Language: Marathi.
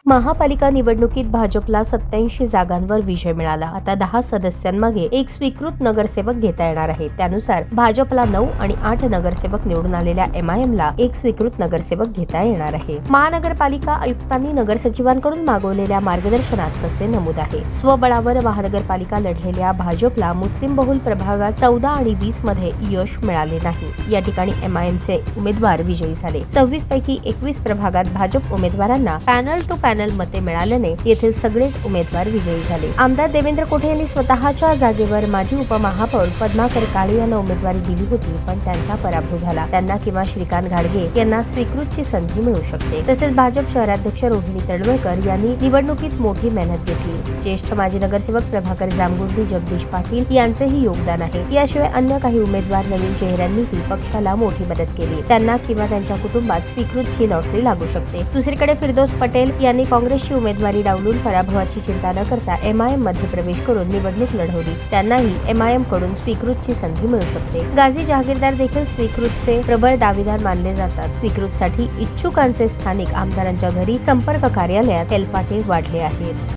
महापालिका निवडणुकीत भाजपला 87 जागांवर विजय मिळाला. आता 10 सदस्यांमागे एक स्वीकृत नगरसेवक घेता येणार आहे. त्यानुसार भाजपला 9 आणि 8 नगरसेवक निवडून आलेल्या MIMला एक स्वीकृत नगरसेवक घेता येणार आहे. महानगरपालिका आयुक्तांनी नगरसचिवांकडून मागवलेल्या मार्गदर्शनात तसे नमूद आहे. स्वबळावर महानगरपालिका लढलेल्या भाजपला मुस्लिम बहुल प्रभागात 14 आणि 20 मध्ये यश मिळाले नाही. या ठिकाणी MIMचे उमेदवार विजयी झाले. 26 पैकी 21 प्रभागात भाजप उमेदवारांना पॅनल टू पॅनल मते मिळाल्याने येथील सगळेच उमेदवार विजयी झाले. आमदार देवेंद्र कोठे यांनी स्वतःच्या जागेवर माजी उपमहापौर पद्माकर काळे यांना उमेदवारी दिली होती, पण त्यांचा पराभव झाला. त्यांना किंवा श्रीकांत घाडगे यांना स्वीकृतची संधी मिळू शकते. तसेच भाजप शहराध्यक्ष रोहिणी तळवळकर यांनी निवडणुकीत मोठी मेहनत घेतली. ज्येष्ठ माजी नगरसेवक प्रभाकर जांभुर्डी, जगदीश पाटील यांचेही योगदान आहे. याशिवाय अन्य काही उमेदवार नवीन चेहऱ्यांनीही पक्षाला मोठी मदत केली. त्यांना किंवा त्यांच्या कुटुंबात स्वीकृतची लॉटरी लागू शकते. दुसरीकडे फिरदौस पटेल यांनी काँग्रेसची उमेदवारी डावलून पराभवाची चिंता न करता MIM मध्ये प्रवेश करून निवडणूक लढवली. त्यांनाही MIM कडून स्वीकृतची संधी मिळू शकते. गाझी जहागीरदार देखील स्वीकृतचे प्रबळ दावेदार मानले जातात. स्वीकृतसाठी इच्छुकांचे स्थानिक आमदारांच्या घरी संपर्क कार्यालयात हेलपाटे वाढले आहेत.